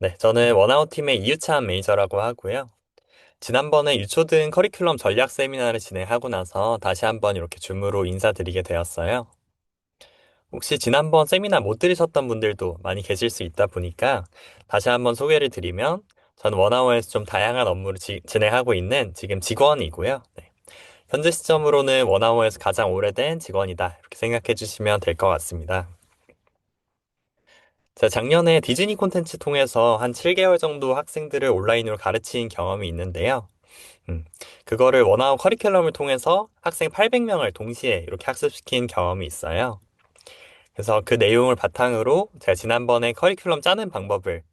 네, 저는 원아웃팀의 이유찬 매니저라고 하고요. 지난번에 유초등 커리큘럼 전략 세미나를 진행하고 나서 다시 한번 이렇게 줌으로 인사드리게 되었어요. 혹시 지난번 세미나 못 들으셨던 분들도 많이 계실 수 있다 보니까 다시 한번 소개를 드리면 저는 원아웃에서 좀 다양한 업무를 진행하고 있는 지금 직원이고요. 네, 현재 시점으로는 원아웃에서 가장 오래된 직원이다. 이렇게 생각해 주시면 될 것 같습니다. 제가 작년에 디즈니 콘텐츠 통해서 한 7개월 정도 학생들을 온라인으로 가르친 경험이 있는데요. 음, 그거를 원아웃 커리큘럼을 통해서 학생 800명을 동시에 이렇게 학습시킨 경험이 있어요. 그래서 그 내용을 바탕으로 제가 지난번에 커리큘럼 짜는 방법을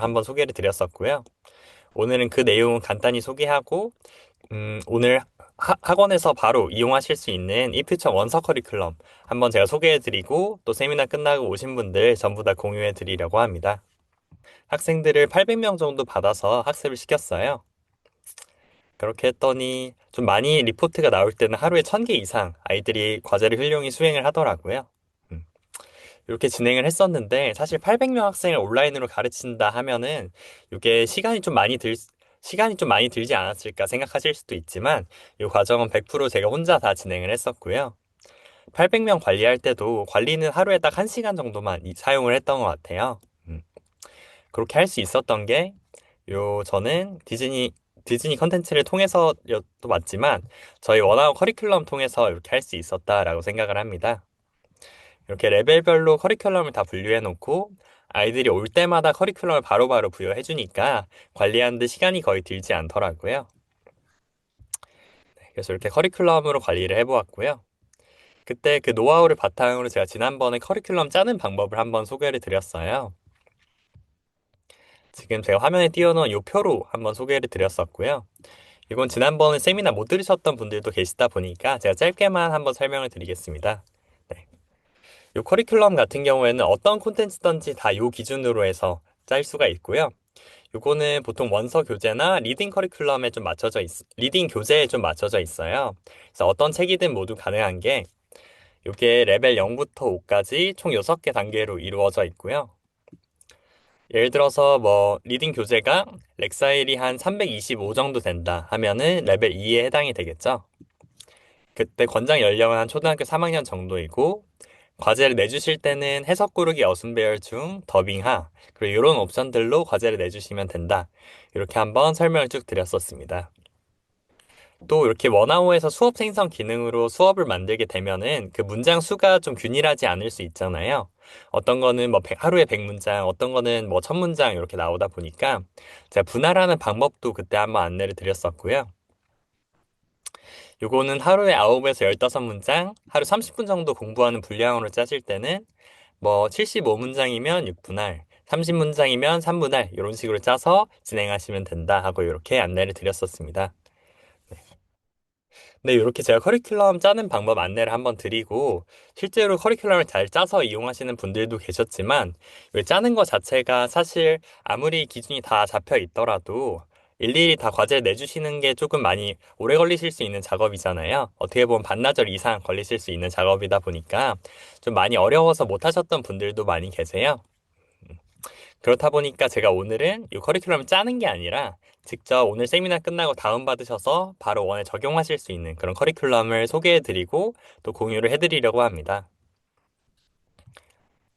한번 소개를 드렸었고요. 오늘은 그 내용을 간단히 소개하고, 오늘 학원에서 바로 이용하실 수 있는 이퓨처 원서 커리큘럼 한번 제가 소개해드리고 또 세미나 끝나고 오신 분들 전부 다 공유해드리려고 합니다. 학생들을 800명 정도 받아서 학습을 시켰어요. 그렇게 했더니 좀 많이 리포트가 나올 때는 하루에 1000개 이상 아이들이 과제를 훌륭히 수행을 하더라고요. 음, 이렇게 진행을 했었는데 사실 800명 학생을 온라인으로 가르친다 하면은 이게 시간이 좀 많이 들지 않았을까 생각하실 수도 있지만 이 과정은 100% 제가 혼자 다 진행을 했었고요. 800명 관리할 때도 관리는 하루에 딱 1시간 정도만 사용을 했던 것 같아요. 그렇게 할 수 있었던 게 저는 디즈니 컨텐츠를 통해서도 맞지만 저희 원아웃 커리큘럼 통해서 이렇게 할 수 있었다라고 생각을 합니다. 이렇게 레벨별로 커리큘럼을 다 분류해 놓고 아이들이 올 때마다 커리큘럼을 바로바로 부여해 주니까 관리하는데 시간이 거의 들지 않더라고요. 그래서 이렇게 커리큘럼으로 관리를 해보았고요. 그때 그 노하우를 바탕으로 제가 지난번에 커리큘럼 짜는 방법을 한번 소개를 드렸어요. 지금 제가 화면에 띄워놓은 이 표로 한번 소개를 드렸었고요. 이건 지난번에 세미나 못 들으셨던 분들도 계시다 보니까 제가 짧게만 한번 설명을 드리겠습니다. 네. 이 커리큘럼 같은 경우에는 어떤 콘텐츠든지 다 이 기준으로 해서 짤 수가 있고요. 요거는 보통 원서 교재나 리딩 교재에 좀 맞춰져 있어요. 그래서 어떤 책이든 모두 가능한 게 이게 레벨 0부터 5까지 총 6개 단계로 이루어져 있고요. 예를 들어서 뭐 리딩 교재가 렉사일이 한 325 정도 된다 하면은 레벨 2에 해당이 되겠죠. 그때 권장 연령은 한 초등학교 3학년 정도이고 과제를 내주실 때는 해석 고르기 어순배열 중 더빙하 그리고 이런 옵션들로 과제를 내주시면 된다. 이렇게 한번 설명을 쭉 드렸었습니다. 또 이렇게 원아웃에서 수업 생성 기능으로 수업을 만들게 되면은 그 문장 수가 좀 균일하지 않을 수 있잖아요. 어떤 거는 뭐 하루에 100문장, 어떤 거는 뭐 1000문장 이렇게 나오다 보니까 제가 분할하는 방법도 그때 한번 안내를 드렸었고요. 요거는 하루에 9에서 15문장, 하루 30분 정도 공부하는 분량으로 짜실 때는 뭐 75문장이면 6분할, 30문장이면 3분할 이런 식으로 짜서 진행하시면 된다 하고 이렇게 안내를 드렸었습니다. 네, 이렇게 제가 커리큘럼 짜는 방법 안내를 한번 드리고, 실제로 커리큘럼을 잘 짜서 이용하시는 분들도 계셨지만, 이 짜는 것 자체가 사실 아무리 기준이 다 잡혀 있더라도, 일일이 다 과제를 내주시는 게 조금 많이 오래 걸리실 수 있는 작업이잖아요. 어떻게 보면 반나절 이상 걸리실 수 있는 작업이다 보니까, 좀 많이 어려워서 못 하셨던 분들도 많이 계세요. 그렇다 보니까 제가 오늘은 이 커리큘럼을 짜는 게 아니라 직접 오늘 세미나 끝나고 다운받으셔서 바로 원에 적용하실 수 있는 그런 커리큘럼을 소개해드리고 또 공유를 해드리려고 합니다.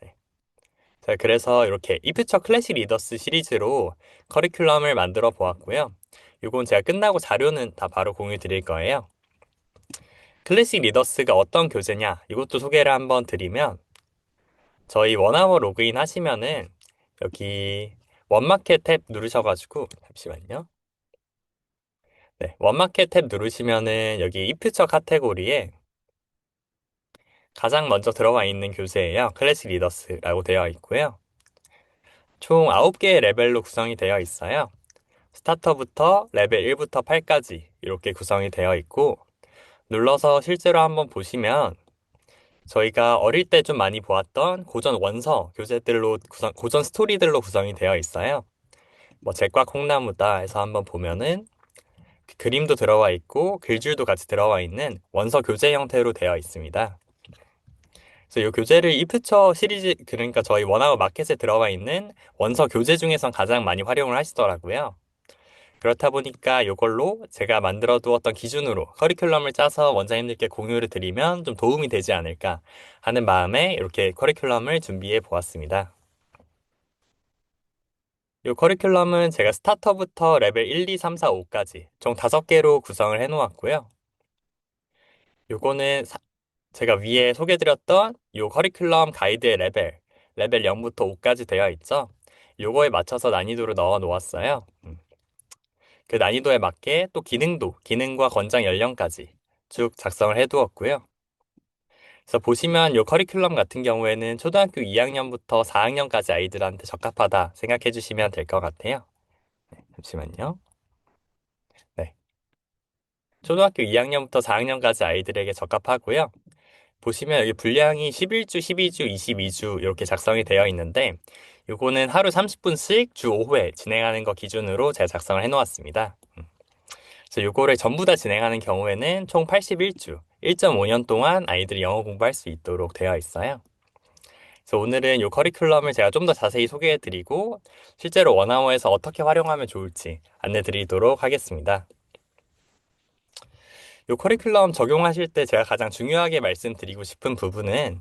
네. 자, 그래서 이렇게 이퓨처 클래식 리더스 시리즈로 커리큘럼을 만들어 보았고요. 이건 제가 끝나고 자료는 다 바로 공유 드릴 거예요. 클래식 리더스가 어떤 교재냐 이것도 소개를 한번 드리면 저희 원아워 로그인 하시면은 여기 원마켓 탭 누르셔가지고 잠시만요. 네, 원마켓 탭 누르시면은 여기 이퓨처 카테고리에 가장 먼저 들어가 있는 교재예요. 클래식 리더스라고 되어 있고요. 총 9개의 레벨로 구성이 되어 있어요. 스타터부터 레벨 1부터 8까지 이렇게 구성이 되어 있고 눌러서 실제로 한번 보시면 저희가 어릴 때 좀 많이 보았던 고전 원서 고전 스토리들로 구성이 되어 있어요. 뭐 잭과 콩나무다 해서 한번 보면은 그림도 들어와 있고 글줄도 같이 들어와 있는 원서 교재 형태로 되어 있습니다. 그래서 이 교재를 이프처 시리즈, 그러니까 저희 원하우 마켓에 들어가 있는 원서 교재 중에선 가장 많이 활용을 하시더라고요. 그렇다 보니까 이걸로 제가 만들어 두었던 기준으로 커리큘럼을 짜서 원장님들께 공유를 드리면 좀 도움이 되지 않을까 하는 마음에 이렇게 커리큘럼을 준비해 보았습니다. 이 커리큘럼은 제가 스타터부터 레벨 1, 2, 3, 4, 5까지 총 5개로 구성을 해 놓았고요. 요거는 제가 위에 소개드렸던 이 커리큘럼 가이드의 레벨 0부터 5까지 되어 있죠. 요거에 맞춰서 난이도를 넣어 놓았어요. 그 난이도에 맞게 또 기능과 권장 연령까지 쭉 작성을 해 두었고요. 그래서 보시면 이 커리큘럼 같은 경우에는 초등학교 2학년부터 4학년까지 아이들한테 적합하다 생각해 주시면 될 것 같아요. 잠시만요. 네. 초등학교 2학년부터 4학년까지 아이들에게 적합하고요. 보시면 여기 분량이 11주, 12주, 22주 이렇게 작성이 되어 있는데 요거는 하루 30분씩 주 5회 진행하는 거 기준으로 제가 작성을 해 놓았습니다. 그래서 요거를 전부 다 진행하는 경우에는 총 81주, 1.5년 동안 아이들이 영어 공부할 수 있도록 되어 있어요. 그래서 오늘은 요 커리큘럼을 제가 좀 더 자세히 소개해 드리고 실제로 원어원에서 어떻게 활용하면 좋을지 안내 드리도록 하겠습니다. 요 커리큘럼 적용하실 때 제가 가장 중요하게 말씀드리고 싶은 부분은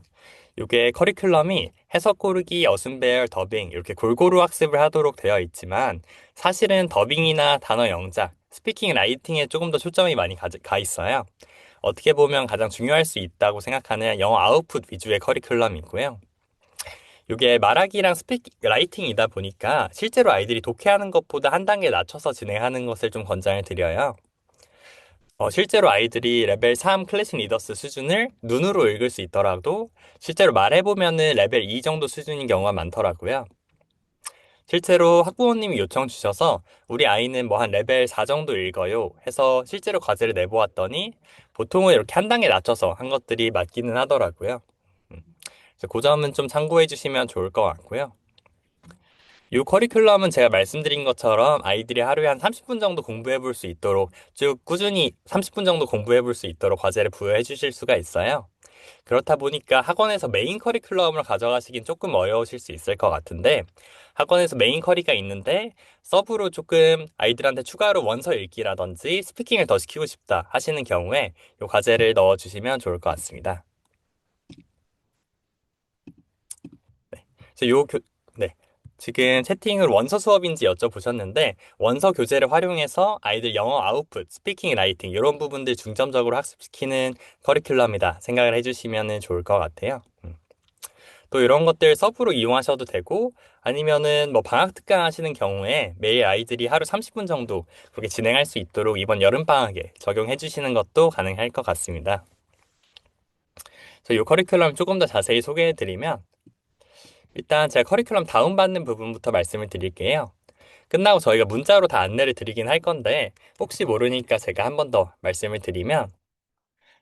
요게 커리큘럼이 해석 고르기, 어순배열, 더빙 이렇게 골고루 학습을 하도록 되어 있지만 사실은 더빙이나 단어 영작, 스피킹, 라이팅에 조금 더 초점이 많이 가 있어요. 어떻게 보면 가장 중요할 수 있다고 생각하는 영어 아웃풋 위주의 커리큘럼이고요. 이게 말하기랑 라이팅이다 보니까 실제로 아이들이 독해하는 것보다 한 단계 낮춰서 진행하는 것을 좀 권장을 드려요. 실제로 아이들이 레벨 3 클래식 리더스 수준을 눈으로 읽을 수 있더라도 실제로 말해보면은 레벨 2 정도 수준인 경우가 많더라고요. 실제로 학부모님이 요청 주셔서 우리 아이는 뭐 한 레벨 4 정도 읽어요 해서 실제로 과제를 내보았더니 보통은 이렇게 한 단계 낮춰서 한 것들이 맞기는 하더라고요. 음, 그래서 그 점은 좀 참고해 주시면 좋을 것 같고요. 이 커리큘럼은 제가 말씀드린 것처럼 아이들이 하루에 한 30분 정도 공부해 볼 수 있도록 쭉 꾸준히 30분 정도 공부해 볼 수 있도록 과제를 부여해 주실 수가 있어요. 그렇다 보니까 학원에서 메인 커리큘럼을 가져가시긴 조금 어려우실 수 있을 것 같은데 학원에서 메인 커리가 있는데 서브로 조금 아이들한테 추가로 원서 읽기라든지 스피킹을 더 시키고 싶다 하시는 경우에 이 과제를 넣어 주시면 좋을 것 같습니다. 네. 그래서 네. 지금 채팅을 원서 수업인지 여쭤보셨는데 원서 교재를 활용해서 아이들 영어 아웃풋, 스피킹, 라이팅 이런 부분들 중점적으로 학습시키는 커리큘럼이다 생각을 해주시면 좋을 것 같아요. 또 이런 것들 서브로 이용하셔도 되고 아니면은 뭐 방학 특강 하시는 경우에 매일 아이들이 하루 30분 정도 그렇게 진행할 수 있도록 이번 여름 방학에 적용해 주시는 것도 가능할 것 같습니다. 그래서 이 커리큘럼 조금 더 자세히 소개해 드리면 일단 제가 커리큘럼 다운받는 부분부터 말씀을 드릴게요. 끝나고 저희가 문자로 다 안내를 드리긴 할 건데 혹시 모르니까 제가 한 번 더 말씀을 드리면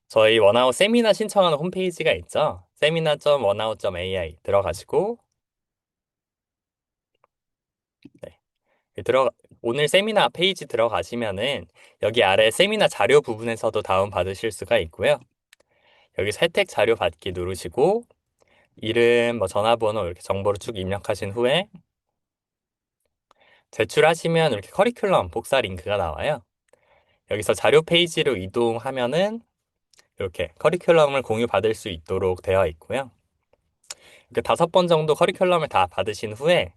저희 원아웃 세미나 신청하는 홈페이지가 있죠. seminar.원아웃.ai 들어가시고 네, 오늘 세미나 페이지 들어가시면은 여기 아래 세미나 자료 부분에서도 다운받으실 수가 있고요. 여기서 혜택 자료 받기 누르시고 이름, 뭐 전화번호 이렇게 정보를 쭉 입력하신 후에 제출하시면 이렇게 커리큘럼 복사 링크가 나와요. 여기서 자료 페이지로 이동하면은 이렇게 커리큘럼을 공유받을 수 있도록 되어 있고요. 이렇게 5번 정도 커리큘럼을 다 받으신 후에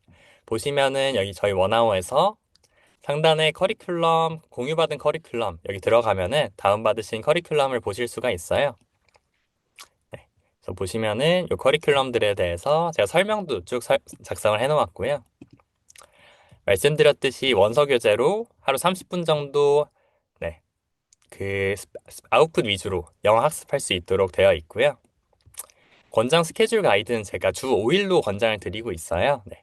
보시면은 여기 저희 원아워에서 상단에 커리큘럼, 공유받은 커리큘럼 여기 들어가면은 다운받으신 커리큘럼을 보실 수가 있어요. 네. 그래서 보시면은 이 커리큘럼들에 대해서 제가 설명도 쭉 작성을 해놓았고요. 말씀드렸듯이 원서 교재로 하루 30분 정도 네, 그 아웃풋 위주로 영어 학습할 수 있도록 되어 있고요. 권장 스케줄 가이드는 제가 주 5일로 권장을 드리고 있어요. 네.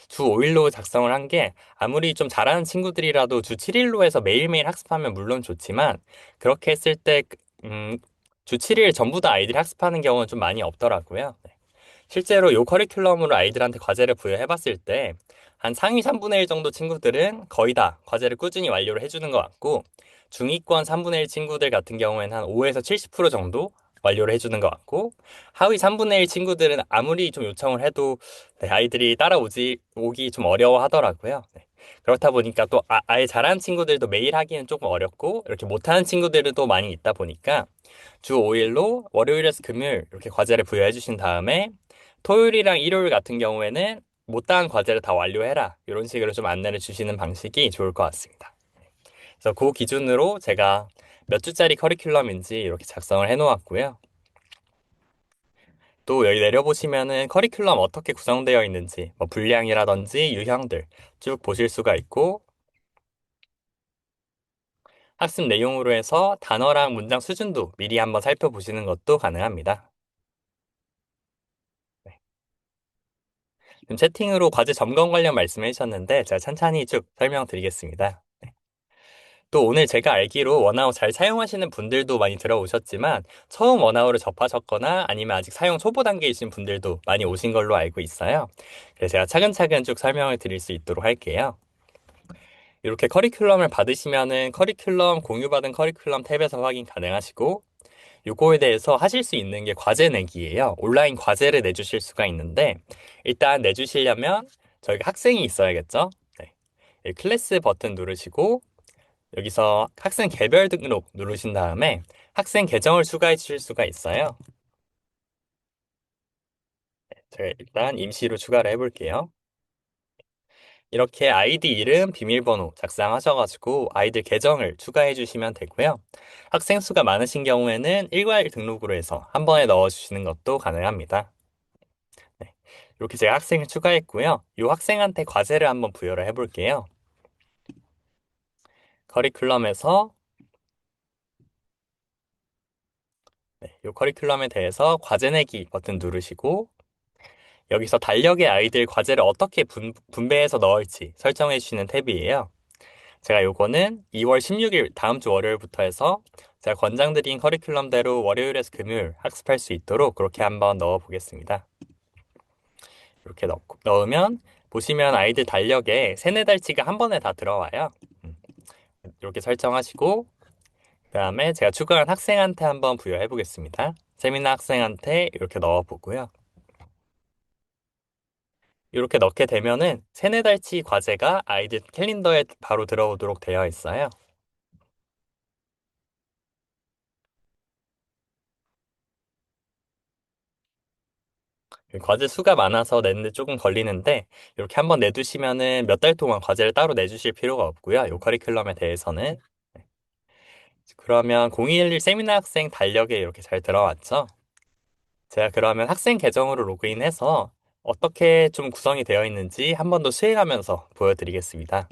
주 5일로 작성을 한 게 아무리 좀 잘하는 친구들이라도 주 7일로 해서 매일매일 학습하면 물론 좋지만 그렇게 했을 때 주 7일 전부 다 아이들이 학습하는 경우는 좀 많이 없더라고요. 네. 실제로 이 커리큘럼으로 아이들한테 과제를 부여해봤을 때 한 상위 3분의 1 정도 친구들은 거의 다 과제를 꾸준히 완료를 해주는 것 같고 중위권 3분의 1 친구들 같은 경우에는 한 5에서 70% 정도 완료를 해주는 것 같고, 하위 3분의 1 친구들은 아무리 좀 요청을 해도 네, 아이들이 오기 좀 어려워 하더라고요. 네. 그렇다 보니까 또 아예 잘하는 친구들도 매일 하기는 조금 어렵고, 이렇게 못하는 친구들도 많이 있다 보니까 주 5일로 월요일에서 금요일 이렇게 과제를 부여해 주신 다음에 토요일이랑 일요일 같은 경우에는 못다한 과제를 다 완료해라. 이런 식으로 좀 안내를 주시는 방식이 좋을 것 같습니다. 그래서 그 기준으로 제가 몇 주짜리 커리큘럼인지 이렇게 작성을 해 놓았고요. 또 여기 내려보시면은 커리큘럼 어떻게 구성되어 있는지, 뭐 분량이라든지 유형들 쭉 보실 수가 있고, 학습 내용으로 해서 단어랑 문장 수준도 미리 한번 살펴보시는 것도 가능합니다. 네. 지금 채팅으로 과제 점검 관련 말씀해 주셨는데 제가 찬찬히 쭉 설명드리겠습니다. 또 오늘 제가 알기로 원아웃 잘 사용하시는 분들도 많이 들어오셨지만 처음 원아웃을 접하셨거나 아니면 아직 사용 초보 단계이신 분들도 많이 오신 걸로 알고 있어요. 그래서 제가 차근차근 쭉 설명을 드릴 수 있도록 할게요. 이렇게 커리큘럼을 받으시면은 커리큘럼 공유받은 커리큘럼 탭에서 확인 가능하시고 요거에 대해서 하실 수 있는 게 과제 내기예요. 온라인 과제를 내주실 수가 있는데 일단 내주시려면 저희가 학생이 있어야겠죠? 네. 이 클래스 버튼 누르시고 여기서 학생 개별 등록 누르신 다음에 학생 계정을 추가해 주실 수가 있어요. 제가 일단 임시로 추가를 해볼게요. 이렇게 아이디 이름, 비밀번호 작성하셔가지고 아이들 계정을 추가해 주시면 되고요. 학생 수가 많으신 경우에는 일괄 등록으로 해서 한 번에 넣어주시는 것도 가능합니다. 네. 이렇게 제가 학생을 추가했고요. 이 학생한테 과제를 한번 부여를 해볼게요. 커리큘럼에서 네, 이 커리큘럼에 대해서 과제 내기 버튼 누르시고 여기서 달력에 아이들 과제를 어떻게 분배해서 넣을지 설정해 주시는 탭이에요. 제가 요거는 2월 16일 다음 주 월요일부터 해서 제가 권장드린 커리큘럼대로 월요일에서 금요일 학습할 수 있도록 그렇게 한번 넣어 보겠습니다. 이렇게 넣으면 보시면 아이들 달력에 세네 달치가 한 번에 다 들어와요. 이렇게 설정하시고 그다음에 제가 추가한 학생한테 한번 부여해 보겠습니다. 세미나 학생한테 이렇게 넣어 보고요. 이렇게 넣게 되면은 세네 달치 과제가 아이들 캘린더에 바로 들어오도록 되어 있어요. 과제 수가 많아서 내는데 조금 걸리는데 이렇게 한번 내두시면은 몇 달 동안 과제를 따로 내주실 필요가 없고요. 이 커리큘럼에 대해서는 그러면 0211 세미나 학생 달력에 이렇게 잘 들어왔죠. 제가 그러면 학생 계정으로 로그인해서 어떻게 좀 구성이 되어 있는지 한 번 더 수행하면서 보여드리겠습니다.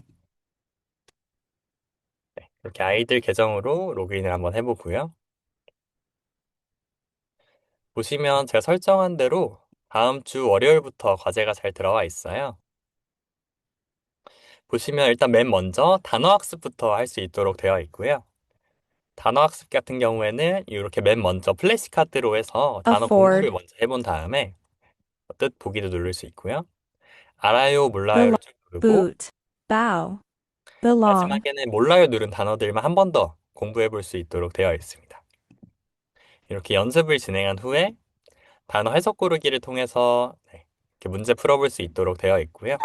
네, 이렇게 아이들 계정으로 로그인을 한번 해보고요. 보시면 제가 설정한 대로 다음 주 월요일부터 과제가 잘 들어와 있어요. 보시면 일단 맨 먼저 단어 학습부터 할 수 있도록 되어 있고요. 단어 학습 같은 경우에는 이렇게 맨 먼저 플래시카드로 해서 단어 공부를 afford, 먼저 해본 다음에 뜻 보기도 누를 수 있고요. 알아요, 몰라요를 belong, 쭉 누르고 boot, bow, belong. 마지막에는 몰라요 누른 단어들만 한 번 더 공부해 볼 수 있도록 되어 있습니다. 이렇게 연습을 진행한 후에 단어 해석 고르기를 통해서 네, 이렇게 문제 풀어볼 수 있도록 되어 있고요.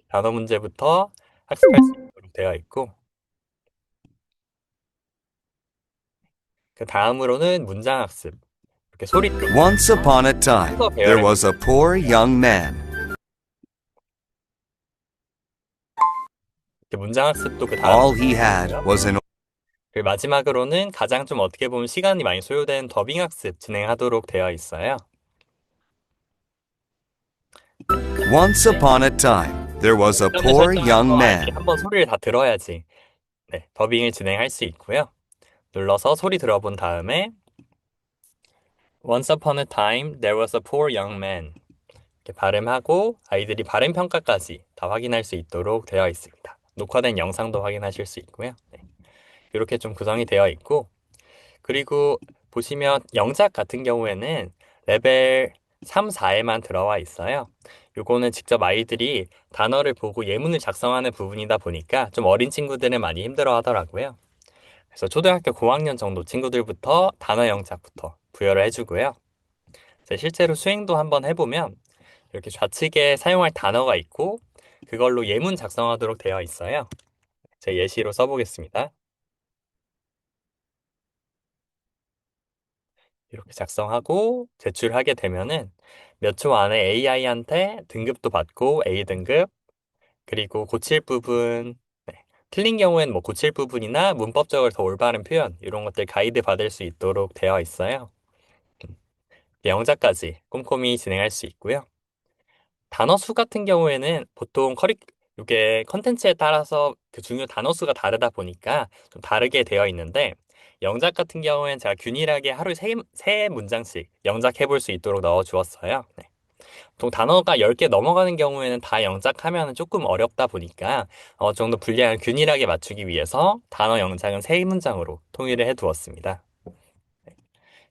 단어 문제부터 학습할 수 있도록 되어 있고 그 다음으로는 문장 학습 이렇게 소리 들으면서 Once upon a time, 순서 there 배열을 was a poor young man. 이렇게 문장 학습도 그 다음 All he had was an 그리고 마지막으로는 가장 좀 어떻게 보면 시간이 많이 소요된 더빙 학습 진행하도록 되어 있어요. Once upon a time, there was a 설정을 poor young 설정해서 아이들이 man. 한번 소리를 다 들어야지 네, 더빙을 진행할 수 있고요. 눌러서 소리 들어본 다음에 Once upon a time, there was a poor young man 이렇게 발음하고 아이들이 발음 평가까지 다 확인할 수 있도록 되어 있습니다. 녹화된 영상도 확인하실 수 있고요. 네, 이렇게 좀 구성이 되어 있고 그리고 보시면 영작 같은 경우에는 레벨 3, 4에만 들어와 있어요. 요거는 직접 아이들이 단어를 보고 예문을 작성하는 부분이다 보니까 좀 어린 친구들은 많이 힘들어 하더라고요. 그래서 초등학교 고학년 정도 친구들부터 단어 영작부터 부여를 해주고요. 실제로 수행도 한번 해보면 이렇게 좌측에 사용할 단어가 있고 그걸로 예문 작성하도록 되어 있어요. 제 예시로 써보겠습니다. 이렇게 작성하고 제출하게 되면은 몇 초 안에 AI한테 등급도 받고 A등급, 그리고 고칠 부분, 네. 틀린 경우에는 뭐 고칠 부분이나 문법적으로 더 올바른 표현, 이런 것들 가이드 받을 수 있도록 되어 있어요. 영작까지 꼼꼼히 진행할 수 있고요. 단어 수 같은 경우에는 보통 이게 컨텐츠에 따라서 그 중요 단어 수가 다르다 보니까 좀 다르게 되어 있는데, 영작 같은 경우에는 제가 균일하게 하루에 세 문장씩 영작해 볼 수 있도록 넣어 주었어요. 네. 보통 단어가 10개 넘어가는 경우에는 다 영작하면 조금 어렵다 보니까 어느 정도 분량을 균일하게 맞추기 위해서 단어 영작은 세 문장으로 통일을 해 두었습니다.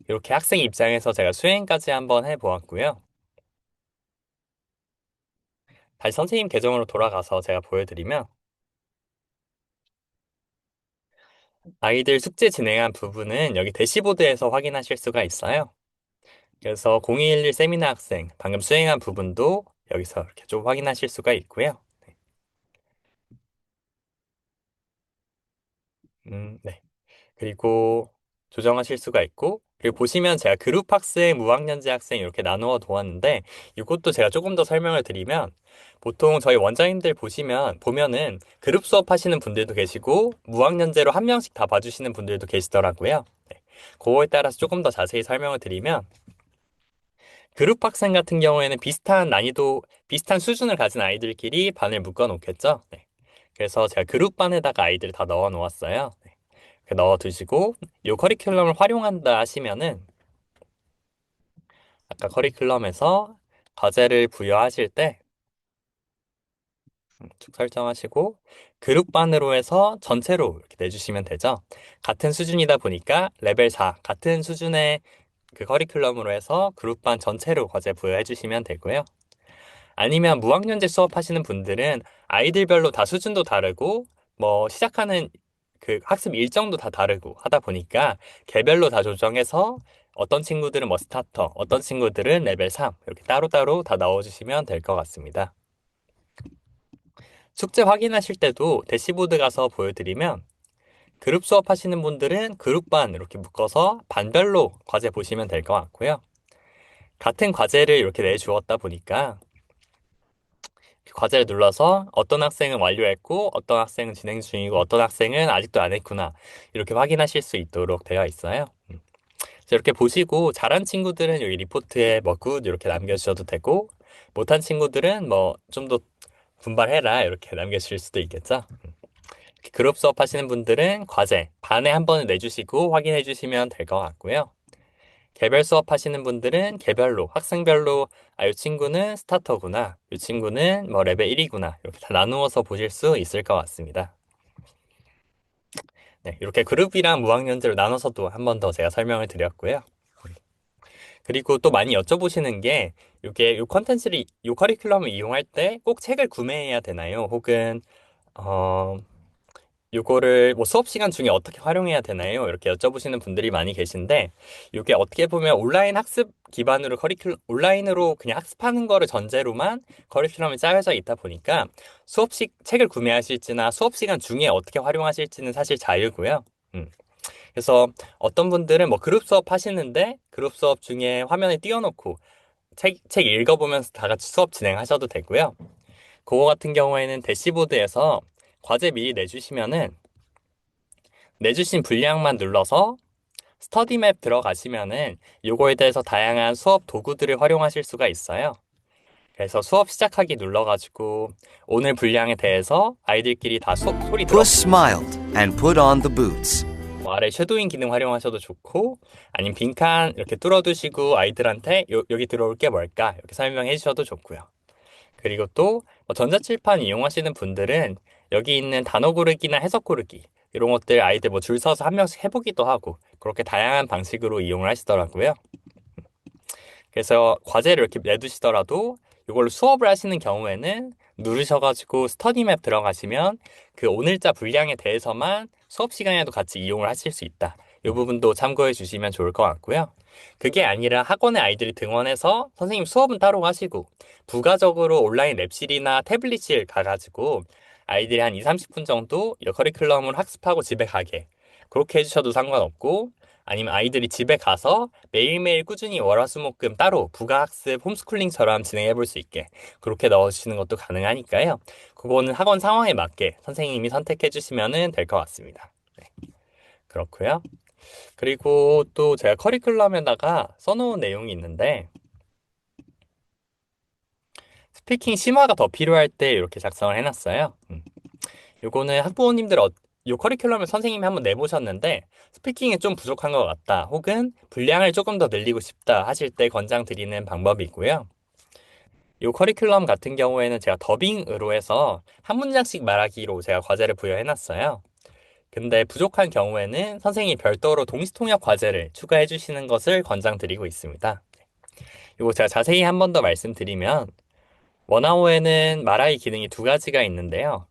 이렇게 학생 입장에서 제가 수행까지 한번 해 보았고요. 다시 선생님 계정으로 돌아가서 제가 보여드리면, 아이들 숙제 진행한 부분은 여기 대시보드에서 확인하실 수가 있어요. 그래서 0211 세미나 학생 방금 수행한 부분도 여기서 이렇게 좀 확인하실 수가 있고요. 네. 그리고 조정하실 수가 있고, 그리고 보시면 제가 그룹 학생, 무학년제 학생 이렇게 나누어 두었는데, 이것도 제가 조금 더 설명을 드리면, 보통 저희 원장님들 보면은 그룹 수업 하시는 분들도 계시고 무학년제로 한 명씩 다 봐주시는 분들도 계시더라고요. 네. 그거에 따라서 조금 더 자세히 설명을 드리면, 그룹 학생 같은 경우에는 비슷한 수준을 가진 아이들끼리 반을 묶어 놓겠죠. 네. 그래서 제가 그룹반에다가 아이들 다 넣어 놓았어요. 네. 이렇게 넣어 두시고, 이 커리큘럼을 활용한다 하시면은, 아까 커리큘럼에서 과제를 부여하실 때 쭉 설정하시고, 그룹반으로 해서 전체로 이렇게 내주시면 되죠. 같은 수준이다 보니까 레벨 4, 같은 수준의 그 커리큘럼으로 해서 그룹반 전체로 과제 부여해 주시면 되고요. 아니면 무학년제 수업하시는 분들은 아이들별로 다 수준도 다르고 뭐 시작하는 그 학습 일정도 다 다르고 하다 보니까 개별로 다 조정해서 어떤 친구들은 뭐 스타터, 어떤 친구들은 레벨 3 이렇게 따로따로 다 넣어주시면 될 것 같습니다. 숙제 확인하실 때도 대시보드 가서 보여드리면, 그룹 수업 하시는 분들은 그룹반 이렇게 묶어서 반별로 과제 보시면 될 것 같고요. 같은 과제를 이렇게 내주었다 보니까 과제를 눌러서 어떤 학생은 완료했고 어떤 학생은 진행 중이고 어떤 학생은 아직도 안 했구나, 이렇게 확인하실 수 있도록 되어 있어요. 그래서 이렇게 보시고 잘한 친구들은 여기 리포트에 뭐 굿 이렇게 남겨주셔도 되고, 못한 친구들은 뭐 좀 더 분발해라 이렇게 남겨주실 수도 있겠죠. 그룹 수업 하시는 분들은 과제 반에 한 번을 내주시고 확인해 주시면 될 것 같고요. 개별 수업 하시는 분들은 개별로, 학생별로, 이 친구는 스타터구나, 이 친구는 뭐 레벨 1이구나, 이렇게 다 나누어서 보실 수 있을 것 같습니다. 네, 이렇게 그룹이랑 무학년제로 나눠서도 한 번 더 제가 설명을 드렸고요. 그리고 또 많이 여쭤보시는 게, 요 컨텐츠를, 요 커리큘럼을 이용할 때 꼭 책을 구매해야 되나요? 혹은, 어, 요거를 뭐 수업 시간 중에 어떻게 활용해야 되나요? 이렇게 여쭤보시는 분들이 많이 계신데, 이게 어떻게 보면 온라인 학습 기반으로 온라인으로 그냥 학습하는 거를 전제로만 커리큘럼이 짜여져 있다 보니까 책을 구매하실지나 수업 시간 중에 어떻게 활용하실지는 사실 자유고요. 음. 그래서 어떤 분들은 뭐 그룹 수업 하시는데 그룹 수업 중에 화면에 띄워놓고 책 읽어보면서 다 같이 수업 진행하셔도 되고요. 그거 같은 경우에는 대시보드에서 과제 미리 내주신 분량만 눌러서 스터디 맵 들어가시면은 요거에 대해서 다양한 수업 도구들을 활용하실 수가 있어요. 그래서 수업 시작하기 눌러가지고 오늘 분량에 대해서 아이들끼리 다 소리 들어 Puss smiled and put on the boots. 뭐 아래 쉐도잉 기능 활용하셔도 좋고, 아니면 빈칸 이렇게 뚫어두시고 아이들한테 여기 들어올 게 뭘까 이렇게 설명해 주셔도 좋고요. 그리고 또 전자칠판 이용하시는 분들은 여기 있는 단어 고르기나 해석 고르기 이런 것들 아이들 뭐 줄 서서 한 명씩 해보기도 하고 그렇게 다양한 방식으로 이용을 하시더라고요. 그래서 과제를 이렇게 내두시더라도 이걸로 수업을 하시는 경우에는 누르셔가지고 스터디 맵 들어가시면 그 오늘자 분량에 대해서만 수업 시간에도 같이 이용을 하실 수 있다. 이 부분도 참고해 주시면 좋을 것 같고요. 그게 아니라 학원에 아이들이 등원해서 선생님 수업은 따로 하시고 부가적으로 온라인 랩실이나 태블릿실 가가지고 아이들이 한 2, 30분 정도 이 커리큘럼을 학습하고 집에 가게 그렇게 해주셔도 상관없고 아니면 아이들이 집에 가서 매일매일 꾸준히 월화수목금 따로 부가학습 홈스쿨링처럼 진행해 볼 수 있게 그렇게 넣어주시는 것도 가능하니까요. 그거는 학원 상황에 맞게 선생님이 선택해 주시면 될 것 같습니다. 네, 그렇고요. 그리고 또 제가 커리큘럼에다가 써놓은 내용이 있는데 스피킹 심화가 더 필요할 때 이렇게 작성을 해놨어요. 요거는 학부모님들 요 커리큘럼을 선생님이 한번 내보셨는데 스피킹이 좀 부족한 것 같다 혹은 분량을 조금 더 늘리고 싶다 하실 때 권장드리는 방법이고요. 요 커리큘럼 같은 경우에는 제가 더빙으로 해서 한 문장씩 말하기로 제가 과제를 부여해놨어요. 근데 부족한 경우에는 선생님이 별도로 동시통역 과제를 추가해 주시는 것을 권장드리고 있습니다. 이거 제가 자세히 한 번 더 말씀드리면 원어원에는 말하기 기능이 두 가지가 있는데요.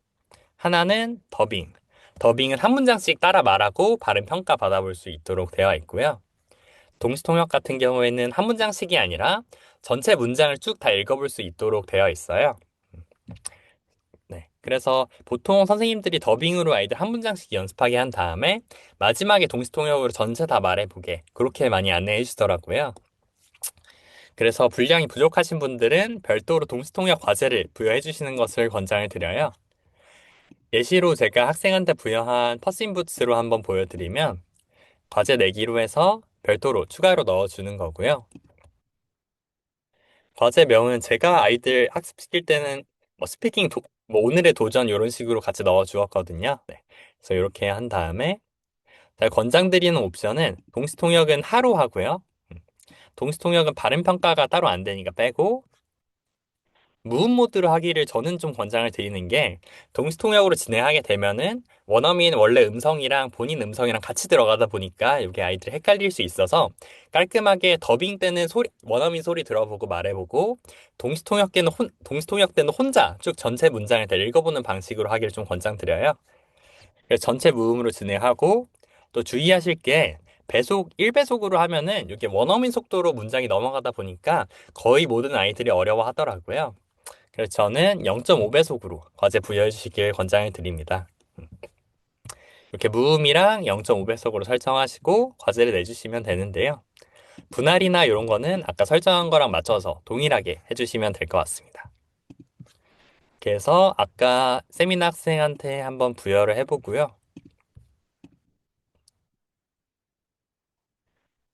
하나는 더빙. 더빙은 한 문장씩 따라 말하고 발음 평가 받아볼 수 있도록 되어 있고요. 동시통역 같은 경우에는 한 문장씩이 아니라 전체 문장을 쭉 다 읽어볼 수 있도록 되어 있어요. 네. 그래서 보통 선생님들이 더빙으로 아이들 한 문장씩 연습하게 한 다음에 마지막에 동시통역으로 전체 다 말해보게 그렇게 많이 안내해 주시더라고요. 그래서 분량이 부족하신 분들은 별도로 동시통역 과제를 부여해 주시는 것을 권장을 드려요. 예시로 제가 학생한테 부여한 퍼싱부츠로 한번 보여드리면 과제 내기로 해서 별도로 추가로 넣어주는 거고요. 과제명은 제가 아이들 학습시킬 때는 뭐 스피킹 뭐 오늘의 도전 이런 식으로 같이 넣어 주었거든요. 네. 그래서 이렇게 한 다음에 제가 권장드리는 옵션은 동시통역은 하루 하고요. 동시통역은 발음 평가가 따로 안 되니까 빼고 무음 모드로 하기를 저는 좀 권장을 드리는 게 동시통역으로 진행하게 되면은 원어민 원래 음성이랑 본인 음성이랑 같이 들어가다 보니까 이게 아이들 헷갈릴 수 있어서 깔끔하게 더빙 때는 원어민 소리 들어보고 말해보고 동시통역 때는 혼자 쭉 전체 문장을 다 읽어보는 방식으로 하기를 좀 권장드려요. 그래서 전체 무음으로 진행하고 또 주의하실 게 배속 1배속으로 하면은 이게 원어민 속도로 문장이 넘어가다 보니까 거의 모든 아이들이 어려워하더라고요. 그래서 저는 0.5배속으로 과제 부여해 주시길 권장을 드립니다. 이렇게 무음이랑 0.5배속으로 설정하시고 과제를 내주시면 되는데요. 분할이나 이런 거는 아까 설정한 거랑 맞춰서 동일하게 해주시면 될 것 같습니다. 그래서 아까 세미나 학생한테 한번 부여를 해보고요.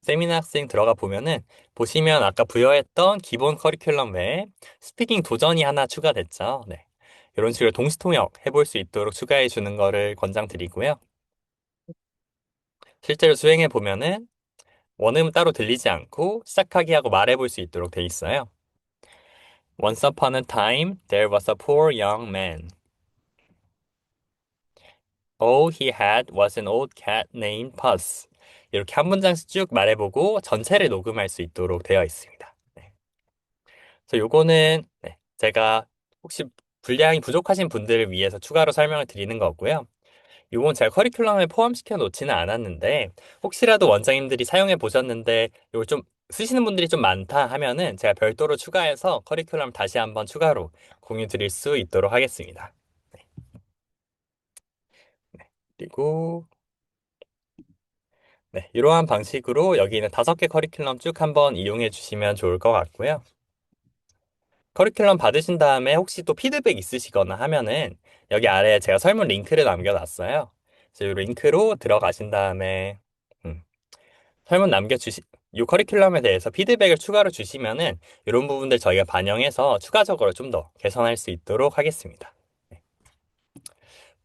세미나 학생 들어가 보면은 보시면 아까 부여했던 기본 커리큘럼 외에 스피킹 도전이 하나 추가됐죠. 네. 이런 식으로 동시통역 해볼 수 있도록 추가해 주는 거를 권장드리고요. 실제로 수행해 보면은 원음 따로 들리지 않고 시작하기 하고 말해볼 수 있도록 돼 있어요. Once upon a time, there was a poor young man. All he had was an old cat named Puss. 이렇게 한 문장씩 쭉 말해보고 전체를 녹음할 수 있도록 되어 있습니다. 네. 그래서 요거는 제가 혹시 분량이 부족하신 분들을 위해서 추가로 설명을 드리는 거고요. 이건 제가 커리큘럼에 포함시켜 놓지는 않았는데 혹시라도 원장님들이 사용해 보셨는데 이걸 좀 쓰시는 분들이 좀 많다 하면은 제가 별도로 추가해서 커리큘럼 다시 한번 추가로 공유 드릴 수 있도록 하겠습니다. 네. 네. 그리고 이러한 방식으로 여기 있는 5개 커리큘럼 쭉 한번 이용해 주시면 좋을 것 같고요. 커리큘럼 받으신 다음에 혹시 또 피드백 있으시거나 하면은 여기 아래에 제가 설문 링크를 남겨놨어요. 그래서 이 링크로 들어가신 다음에 음, 설문 이 커리큘럼에 대해서 피드백을 추가로 주시면은 이런 부분들 저희가 반영해서 추가적으로 좀 더 개선할 수 있도록 하겠습니다. 네.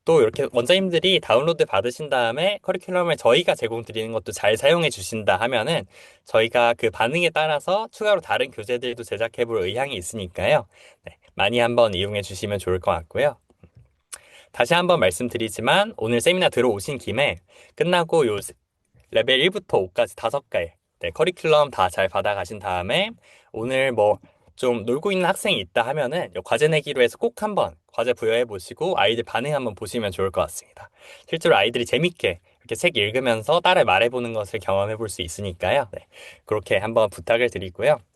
또 이렇게 원장님들이 다운로드 받으신 다음에 커리큘럼을 저희가 제공 드리는 것도 잘 사용해 주신다 하면은 저희가 그 반응에 따라서 추가로 다른 교재들도 제작해 볼 의향이 있으니까요. 네, 많이 한번 이용해 주시면 좋을 것 같고요. 다시 한번 말씀드리지만 오늘 세미나 들어오신 김에 끝나고 요 레벨 1부터 5까지 5개 커리큘럼 다 잘 받아가신 다음에 오늘 뭐 좀 놀고 있는 학생이 있다 하면은 요 과제 내기로 해서 꼭 한번 과제 부여해 보시고 아이들 반응 한번 보시면 좋을 것 같습니다. 실제로 아이들이 재밌게 이렇게 책 읽으면서 따라 말해보는 것을 경험해 볼 수 있으니까요. 네, 그렇게 한번 부탁을 드리고요.